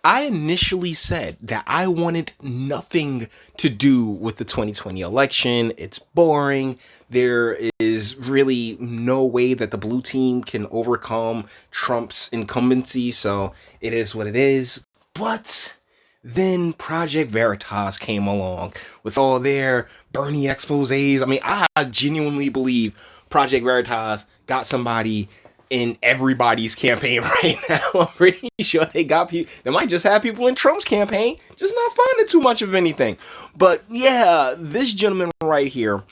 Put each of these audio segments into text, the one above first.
I initially said that I wanted nothing to do with the 2020 election. It's boring. There is really no way that the blue team can overcome Trump's incumbency, so it is what it is. But then Project Veritas came along with all their Bernie exposés. I mean, I genuinely believe Project Veritas got somebody in everybody's campaign right now. I'm pretty sure they got people. They might just have people in Trump's campaign, just not finding too much of anything. But yeah, this gentleman right here,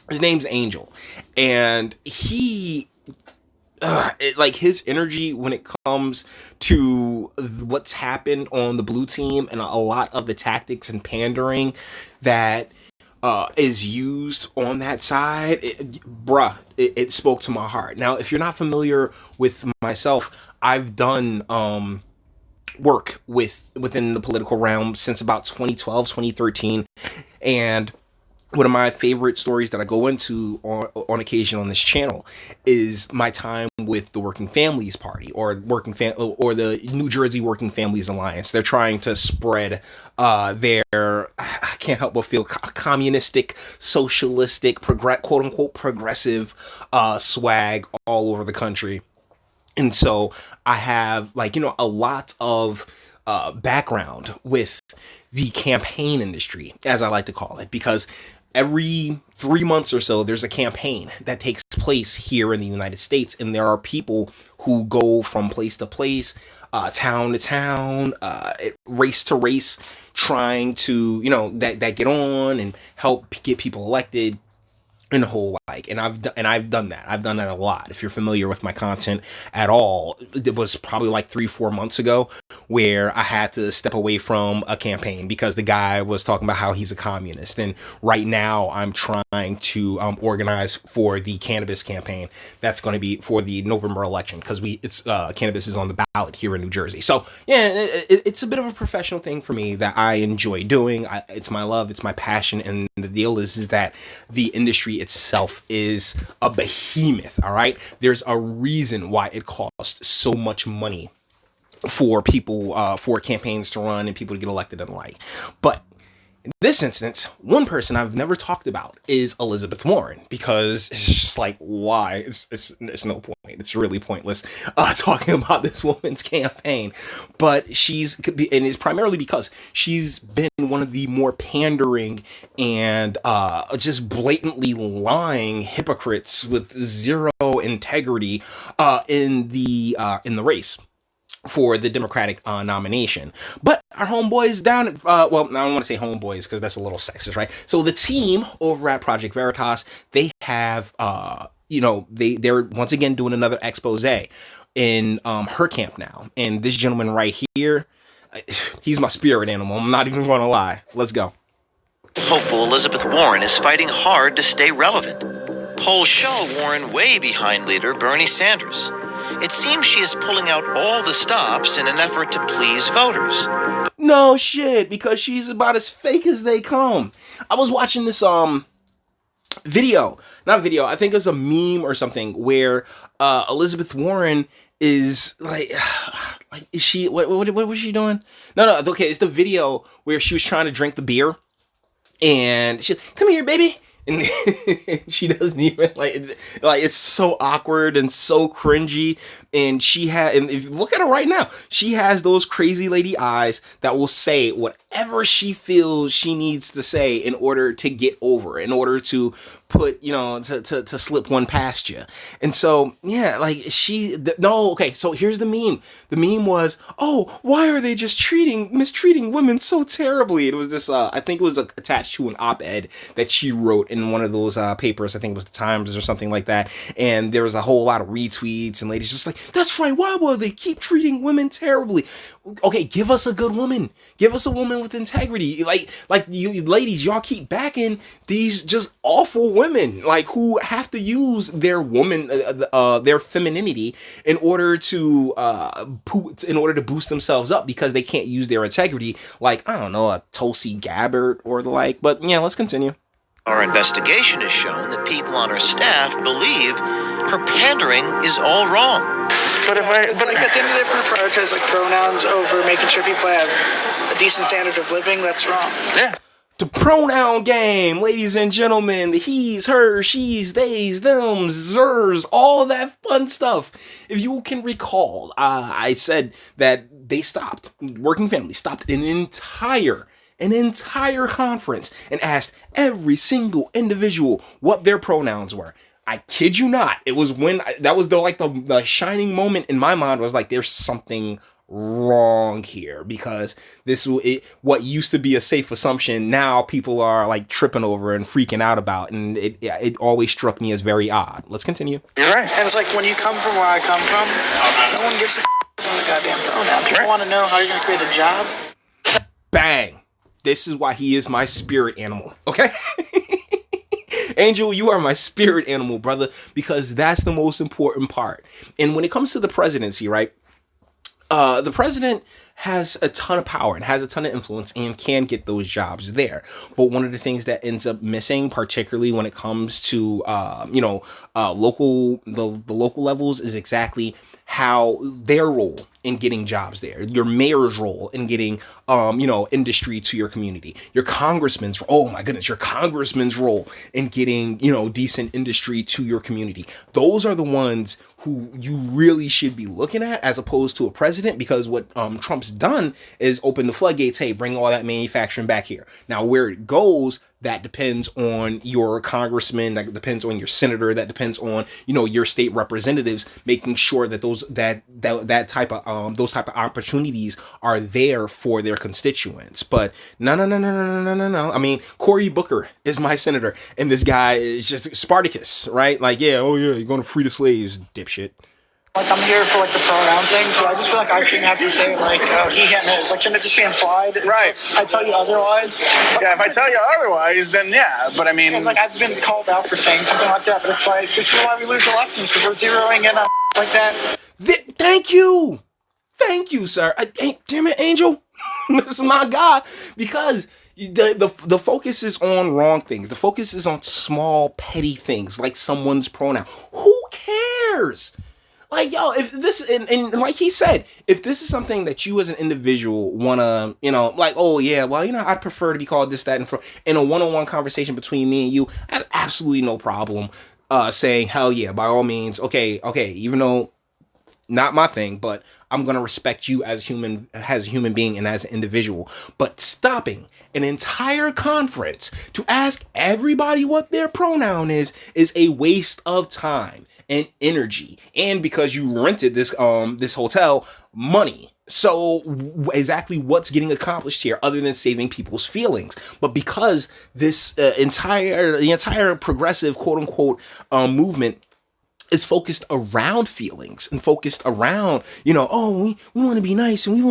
his name's Angel, and he like his energy when it comes to what's happened on the blue team and a lot of the tactics and pandering that is used on that side, it spoke to my heart. Now, if you're not familiar with myself, I've done work within the political realm since about 2012, 2013, and one of my favorite stories that I go into on occasion on this channel is my time with the Working Families Party or or the New Jersey Working Families Alliance. They're trying to spread their, I can't help but feel, communistic, socialistic, quote unquote progressive swag all over the country. And so I have a lot of background with the campaign industry, as I like to call it, because every 3 months or so, there's a campaign that takes place here in the United States, and there are people who go from place to place, town to town, race to race, trying to, that get on and help get people elected. In the whole and I've done that. I've done that a lot. If you're familiar with my content at all, it was probably like 3-4 months ago where I had to step away from a campaign because the guy was talking about how he's a communist. And right now I'm trying to organize for the cannabis campaign that's going to be for the November election, because cannabis is on the ballot here in New Jersey. So yeah, it's a bit of a professional thing for me that I enjoy doing. It's my love, it's my passion, and the deal is that the industry itself is a behemoth. All right, there's a reason why it costs so much money for people, for campaigns to run and people to get elected and the like. But in this instance, one person I've never talked about is Elizabeth Warren, because it's just like, why? It's no point. It's really pointless talking about this woman's campaign. But and it's primarily because she's been one of the more pandering and just blatantly lying hypocrites with zero integrity in the race for the Democratic nomination. But our homeboys down at, well, I don't want to say homeboys because that's a little sexist, right? So the team over at Project Veritas, they have, they're once again doing another expose in her camp now. And this gentleman right here, he's my spirit animal. I'm not even going to lie. Let's go. Hopeful Elizabeth Warren is fighting hard to stay relevant. Polls show Warren way behind leader Bernie Sanders. It seems she is pulling out all the stops in an effort to please voters. No shit, because she's about as fake as they come. I was watching this video, I think it was a meme or something, where Elizabeth Warren is is she, what was she doing? No, okay, it's the video where she was trying to drink the beer, and she, come here, baby. And she doesn't even it's so awkward and so cringy. And and if you look at her right now, she has those crazy lady eyes that will say whatever she feels she needs to say in order to get over, in order to put, to slip one past you. And so, yeah, so here's the meme. The meme was, oh, why are they just mistreating women so terribly? It was this, I think it was attached to an op-ed that she wrote in one of those papers. I think it was the Times or something like that. And there was a whole lot of retweets and ladies just like, that's right, why will they keep treating women terribly? Okay, give us a good woman. Give us a woman with integrity. Like you ladies, y'all keep backing these just awful women, who have to use their their femininity in order to boost themselves up, because they can't use their integrity, I don't know, a Tulsi Gabbard or the like. But yeah, let's continue. Our investigation has shown that people on her staff believe her pandering is all wrong. But at the end of the day, if we're gonna prioritize like pronouns over making sure people have a decent standard of living, that's wrong. Yeah. The pronoun game, ladies and gentlemen, the he's, her, she's, they's, thems, zers, all that fun stuff. If you can recall, I said that they stopped, working families stopped an entire conference and asked every single individual what their pronouns were. I kid you not. It was when that was the shining moment in my mind was like, there's something wrong here, because what used to be a safe assumption, now people are like tripping over and freaking out about, and it always struck me as very odd. Let's continue. You're right. And it's like when you come from where I come from, no one gives a on the goddamn pronoun. People want to know how you're gonna create a job. Bang. This is why he is my spirit animal. Okay. Angel, you are my spirit animal, brother, because that's the most important part. And when it comes to the presidency, right? The president has a ton of power and has a ton of influence and can get those jobs there. But one of the things that ends up missing, particularly when it comes to, the local levels, is exactly how their role in getting jobs there, your mayor's role in getting, industry to your community, your congressman's role in getting, decent industry to your community. Those are the ones who you really should be looking at, as opposed to a president, because what Trump's done is open the floodgates. Hey, bring all that manufacturing back here. Now, where it goes, that depends on your congressman, that depends on your senator, that depends on, your state representatives, making sure that those type of opportunities are there for their constituents. But no. I mean, Cory Booker is my senator, and this guy is just Spartacus, right? Like, you're going to free the slaves, dipshit. Like, I'm here for, like, the pronoun thing, so I just feel like I shouldn't have to say, like, he, him, his. Like, shouldn't it just be implied? Right. I tell you otherwise. Yeah, if I tell you otherwise, then yeah. But I mean... And, like, I've been called out for saying something like that, but it's like, this is why we lose elections, because we're zeroing in on like that. Thank you! Thank you, sir. Damn it, Angel. This is my guy. Because... The focus is on wrong things. The focus is on small, petty things, like someone's pronoun. Who cares? Like, yo, if this, and like he said, if this is something that you as an individual want to, like, oh, yeah, well, I'd prefer to be called this, that, and in a one-on-one conversation between me and you, I have absolutely no problem saying, hell yeah, by all means, okay, even though not my thing, but I'm going to respect you as a human being and as an individual. But stopping an entire conference to ask everybody what their pronoun is a waste of time and energy, and because you rented this hotel, money. So exactly what's getting accomplished here, other than saving people's feelings? But because this the entire progressive quote unquote movement is focused around feelings and focused around, we want to be nice and we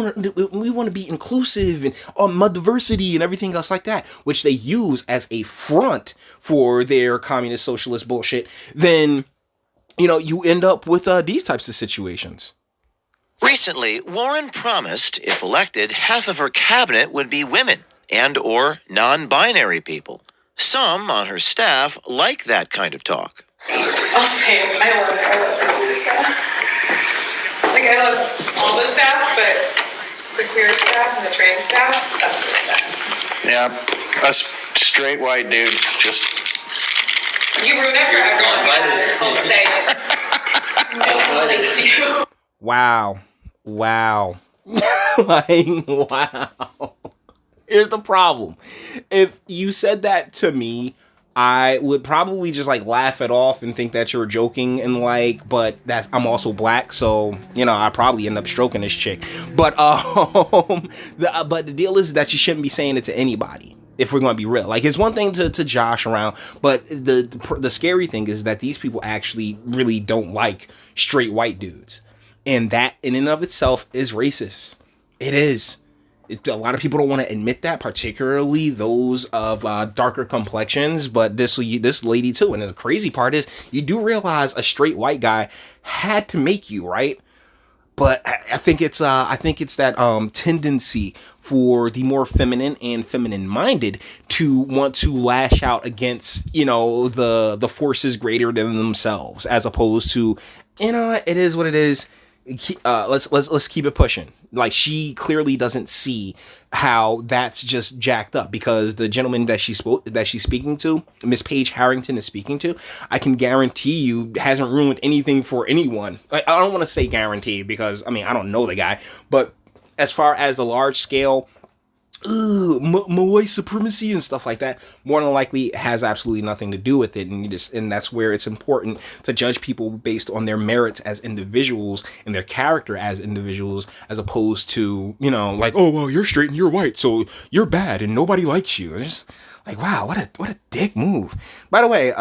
want to be inclusive and diversity and everything else like that, which they use as a front for their communist socialist bullshit, then you end up with these types of situations. Recently, Warren promised, if elected, half of her cabinet would be women and or non-binary people. Some on her staff like that kind of talk. I'll say it. I love the staff. Like, I love all the staff, but the queer staff and the trans staff, that's the staff. Yeah, us straight white dudes just... You ruin it for everyone. I'll say it. No one likes you. Wow. Like, wow. Here's the problem. If you said that to me, I would probably just like laugh it off and think that you're joking, and but I'm also black, so I probably end up stroking this chick. But but the deal is that you shouldn't be saying it to anybody. If we're going to be real, like, it's one thing to josh around, but the scary thing is that these people actually really don't like straight white dudes, and that in and of itself is racist. It is. A lot of people don't want to admit that, particularly those of darker complexions, but this lady too. And the crazy part is, you do realize a straight white guy had to make you, right? But I think it's that tendency for the more feminine and feminine minded to want to lash out against, you know, the forces greater than themselves, as opposed to, you know, it is what it is. Let's keep it pushing. Like, she clearly doesn't see how that's just jacked up, because the gentleman that she's speaking to, Miss Paige Harrington is speaking to, I can guarantee you hasn't ruined anything for anyone. Like, I don't want to say guarantee, because I mean, I don't know the guy, but as far as the large scale white supremacy and stuff like that, more than likely has absolutely nothing to do with it. And that's where it's important to judge people based on their merits as individuals and their character as individuals, as opposed to, you know, like, oh well, you're straight and you're white, so you're bad and nobody likes you. It's just like, wow, what a dick move. By the way,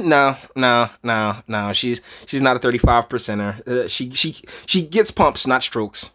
no, she's not a 35%er. She gets pumps, not strokes.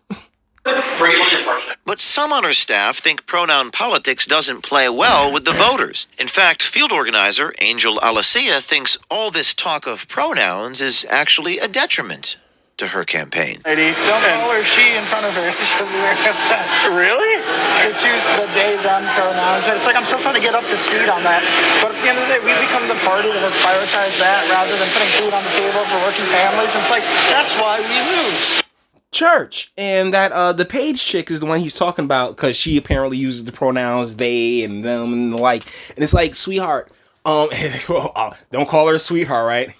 But some on her staff think pronoun politics doesn't play well with the voters. In fact, field organizer Angel Alicea thinks all this talk of pronouns is actually a detriment to her campaign. Don't call her she in front of her. She'll be very upset. Really? To choose the they, them pronouns. It's like I'm still trying to get up to speed on that. But at the end of the day, we become the party that has prioritized that rather than putting food on the table for working families. And it's like, that's why we lose. Church. And that the Paige chick is the one he's talking about, because she apparently uses the pronouns they and them and the like. And it's like, sweetheart, don't call her sweetheart, right?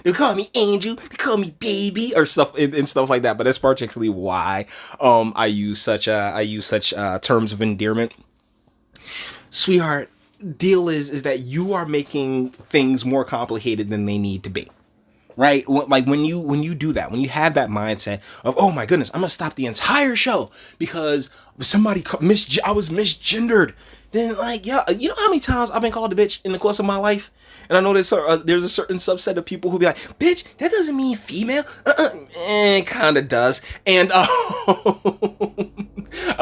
They call me Angel, they call me baby, or stuff and stuff like that. But that's particularly why I use such terms of endearment. Sweetheart, deal is that you are making things more complicated than they need to be. Right? Like, when you do that, when you have that mindset of, oh my goodness, I'm gonna stop the entire show because somebody I was misgendered, then, like, yeah, you know how many times I've been called a bitch in the course of my life? And I know there's a certain subset of people who be like, bitch, that doesn't mean female. It kind of does. And I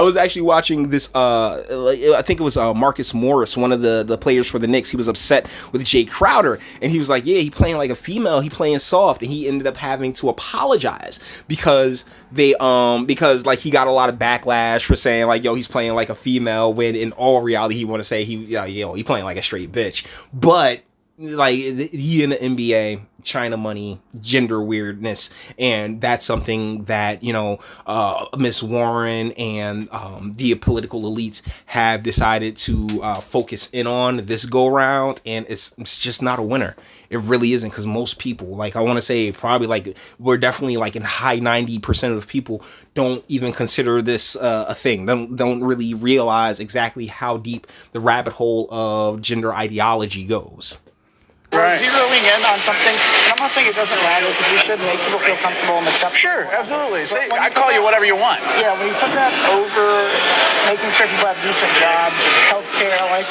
was actually watching this, I think it was Marcus Morris, one of the players for the Knicks. He was upset with Jay Crowder, and he was like, yeah, he playing like a female, he playing soft, and he ended up having to apologize because because like he got a lot of backlash for saying like, yo, he's playing like a female, when in all reality he want to say he playing like a straight bitch. But like, he in the NBA, China money, gender weirdness, and that's something that, you know, Miss Warren and the political elites have decided to focus in on this go round, and it's just not a winner. It really isn't, because most people, like, I want to say probably like we're definitely like in high 90% of people don't even consider this a thing. Don't really realize exactly how deep the rabbit hole of gender ideology goes. Right. Zeroing in on something, and I'm not saying it doesn't matter, because we should make people feel comfortable and accept. Sure, absolutely. Say, I call you whatever you want. Yeah, when you put that over making sure people have decent jobs and healthcare, like,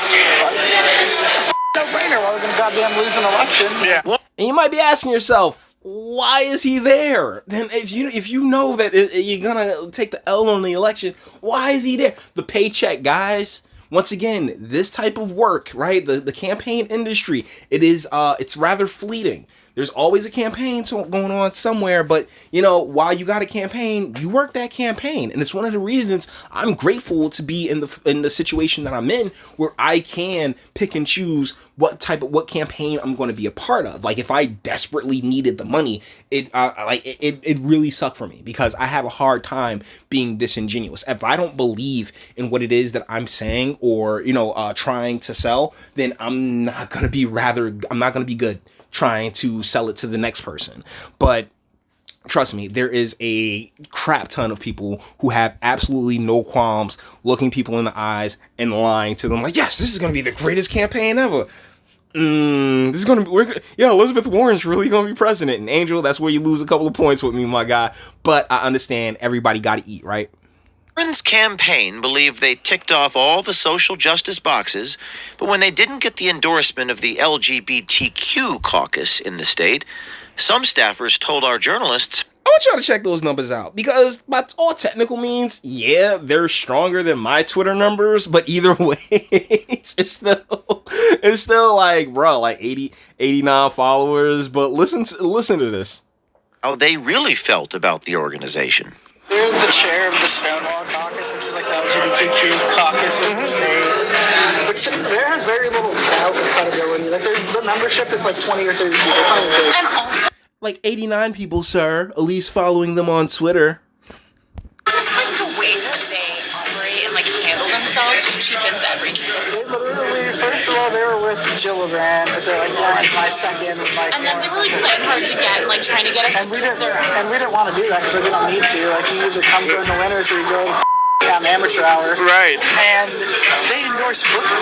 it's a no-brainer while we're going to goddamn lose an election. Yeah. And you might be asking yourself, why is he there? Then if you know that you're gonna take the L on the election, why is he there? The paycheck, guys. Once again, this type of work, right? The campaign industry, it's rather fleeting. There's always a campaign going on somewhere, but, you know, while you got a campaign, you work that campaign. And it's one of the reasons I'm grateful to be in the situation that I'm in, where I can pick and choose what campaign I'm going to be a part of. Like, if I desperately needed the money, it really sucked for me, because I have a hard time being disingenuous. If I don't believe in what it is that I'm saying or, you know, trying to sell, then I'm not going to be good trying to sell it to the next person. But trust me, there is a crap ton of people who have absolutely no qualms looking people in the eyes and lying to them like, yes, this is going to be the greatest campaign ever. This is going to be, Elizabeth Warren's really going to be president. And Angel, that's where you lose a couple of points with me, my guy. But I understand everybody got to eat, right? Warren's campaign believed they ticked off all the social justice boxes, but when they didn't get the endorsement of the LGBTQ caucus in the state, some staffers told our journalists, I want y'all to check those numbers out, because by all technical means, yeah, they're stronger than my Twitter numbers, but either way, it's still like, bro, like 89 followers. But listen to this. how they really felt about the organization. They're the chair of the Stonewall Caucus, which is like the LGBTQ caucus of the state. Which there has very little doubt and credibility. Like the membership is like 20 or 30 people. It's not even big. And also, Like 89 people, sir. At least following them on Twitter. just like the way that they operate and like handle themselves cheapens everything. They literally, first of all, they were with Gillibrand, but they're like, Warren's my second. Like, And then they were like playing hard to get, like trying to get us to and we kiss didn't, their ass. and we didn't want to do that because we didn't need to. Like, you either come during the winners or you go to amateur hour. Right. And they endorsed Booker.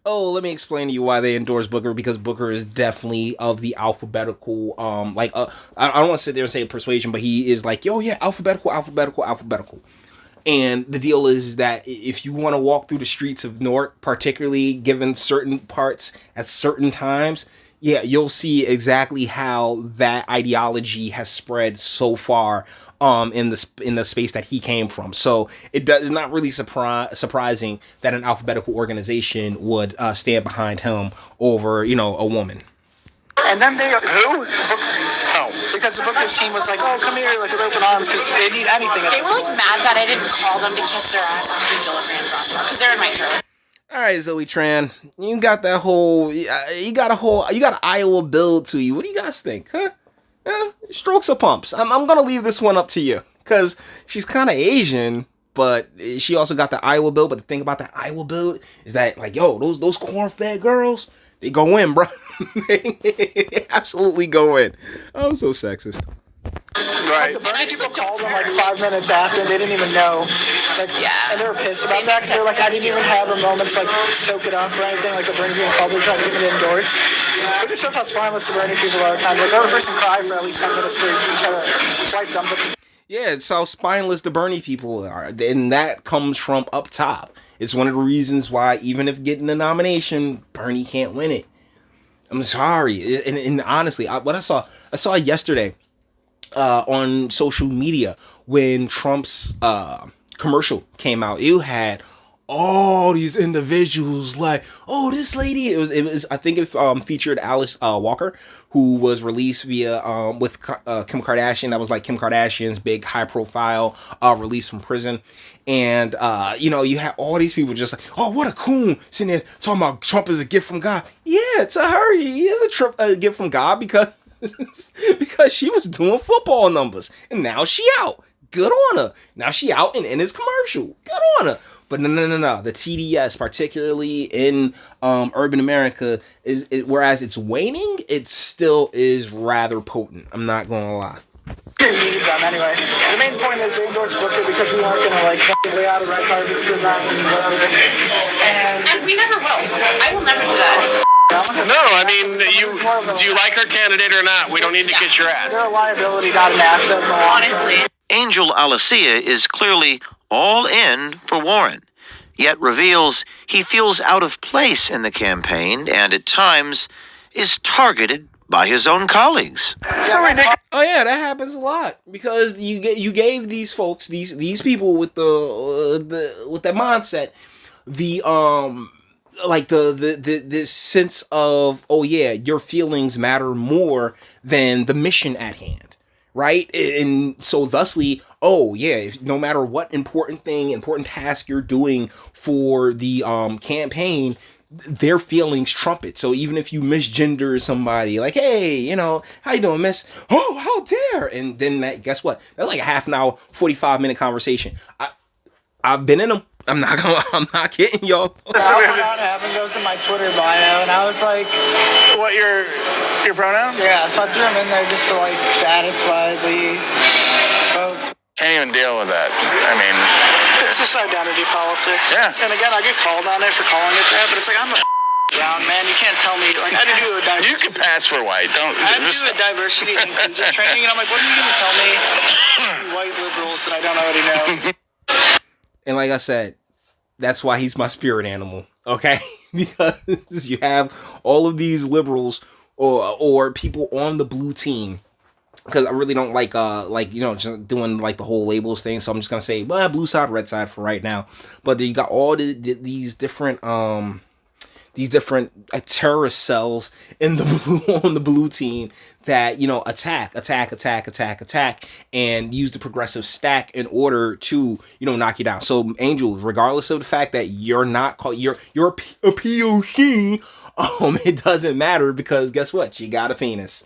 Oh, let me explain to you why they endorse Booker, because Booker is definitely of the alphabetical, I don't want to sit there and say persuasion, but he is like, yo, yeah, alphabetical. And the deal is that if you want to walk through the streets of Newark, particularly given certain parts at certain times, yeah, you'll see exactly how that ideology has spread so far in the space that he came from. So it's not really surprising that an alphabetical organization would stand behind him over, a woman. And then they... Who? Oh. Because the Booker's team was like, oh, come here, like, with open arms, because they need anything. They were like mad that I didn't call them to kiss their ass after Gillibrand dropped them because they're in my throat. All right, Zoe Tran, you got an Iowa build to you. What do you guys think, huh? Strokes or pumps? I'm gonna leave this one up to you, because she's kind of Asian, but she also got the Iowa build. But the thing about the Iowa build is that, like, yo, those corn-fed girls, they go in, bro. They absolutely go in. I'm so sexist. Right. The Bernie people called them like 5 minutes after, and they didn't even know. Like, Yeah. And they were pissed about that, because they were like, I didn't even have a moment to, like, soak it up or anything. Like, the Bernie people called, they tried to get me to endorse. But it shows how spineless the Bernie people are. Kind of like, oh, the person cried for at least 10 minutes for each other. Swipe them. Yeah, it's how spineless the Bernie people are. And that comes from up top. It's one of the reasons why, even if getting the nomination, Bernie can't win it. I'm sorry. And honestly, what I saw yesterday on social media when Trump's commercial came out. You had all these individuals like, oh, this lady. It was. I think it featured Alice Walker, who was released via with Kim Kardashian. That was like Kim Kardashian's big high profile release from prison. And you had all these people just like, oh, what a coon, sitting there talking about Trump is a gift from God. Yeah, to her, he is a gift from God because she was doing football numbers, and now she out. Good on her. Now she out and in his commercial. Good on her. But no. The TDS, particularly in urban America, is whereas it's waning, it still is rather potent. I'm not gonna lie. Need them anyway. The main point is they endorsed Booker because we weren't gonna like lay out a red carpet for that and whatever. And we never will. I will never do that. No, I mean, do you like our candidate or not? We don't need to kiss your ass. They're a liability, not an asset. Honestly. Angel Alicea is clearly all in for Warren, yet reveals he feels out of place in the campaign and at times is targeted by his own colleagues. So ridiculous. Oh yeah, that happens a lot because you gave these folks, these people with with that mindset, this sense of, oh yeah, your feelings matter more than the mission at hand, right? And so thusly, oh yeah, no matter what important task you're doing for the campaign, their feelings trumpet. So even if you misgender somebody, like, hey, how you doing, miss? Oh, how dare! And then guess what? That's like a half an hour, 45-minute conversation. I've been in them. I'm not kidding, y'all. So what happened goes in my Twitter bio, and I was like, What, your pronouns? yeah. So I threw them in there just to like satisfy the votes. Can't even deal with that. I mean, It's just identity politics. Yeah. And again, I get called on it for calling it that, but it's like, I'm a brown man. You can't tell me. Like, I had to do a you can pass for white. Don't. I had to do a diversity and inclusion training, and I'm like, what are you going to tell me, you white liberals, that I don't already know? And like I said, that's why he's my spirit animal, okay? Because you have all of these liberals or people on the blue team. Because I really don't like just doing like the whole labels thing. So I'm just gonna say, well, blue side, red side for right now. But you got all these different these different terrorist cells in the blue on the blue team that, you know, attack, and use the progressive stack in order to, you know, knock you down. So Angel, regardless of the fact that you're not called, you're a POC, it doesn't matter, because guess what? You got a penis.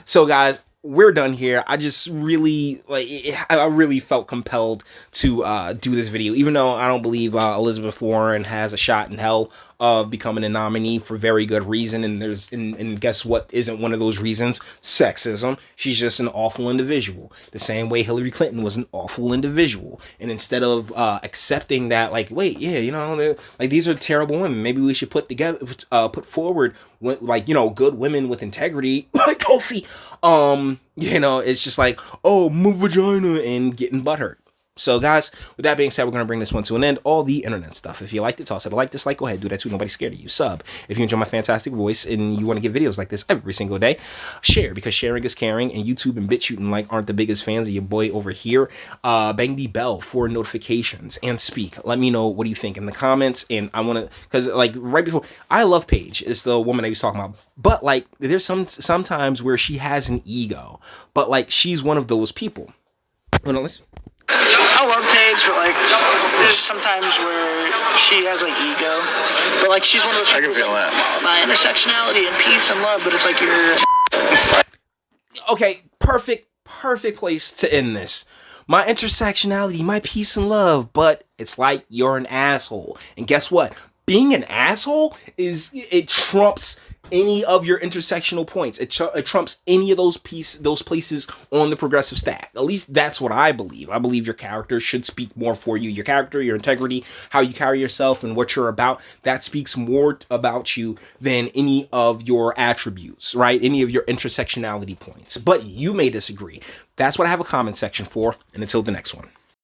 So guys, we're done here. I just really, like, I really felt compelled to do this video, even though I don't believe Elizabeth Warren has a shot in hell of becoming a nominee for very good reason. And guess what isn't one of those reasons? Sexism. She's just an awful individual. The same way Hillary Clinton was an awful individual. And instead of accepting that, like, wait, yeah, you know, like, these are terrible women, maybe we should put forward, like, you know, good women with integrity, like Tulsi. You know, it's just like, oh, move vagina and getting butthurt. So guys, with that being said, we're going to bring this one to an end. All the internet stuff. If you liked it, toss it a like, dislike, go ahead, do that too. Nobody's scared of you. Sub. If you enjoy my fantastic voice and you want to get videos like this every single day, share, because sharing is caring, and YouTube and BitChute and like aren't the biggest fans of your boy over here. Bang the bell for notifications and speak. Let me know what do you think in the comments. And I want to, because like right before, I love Paige. It's the woman I was talking about. But like, there's sometimes where she has an ego, but like, she's one of those people. Hold on, listen. I love Paige, but like, there's sometimes where she has like ego, but like, she's one of those people. I can feel that. My intersectionality and peace and love, but it's like you're. Okay, perfect place to end this. My intersectionality, my peace and love, but it's like you're an asshole. And guess what? Being an asshole it trumps any of your intersectional points. It trumps any of those places on the progressive stack. At least that's what I believe. I believe your character should speak more for you. Your character, your integrity, how you carry yourself, and what you're about, that speaks more about you than any of your attributes, right? Any of your intersectionality points. But you may disagree. That's what I have a comment section for. And until the next one.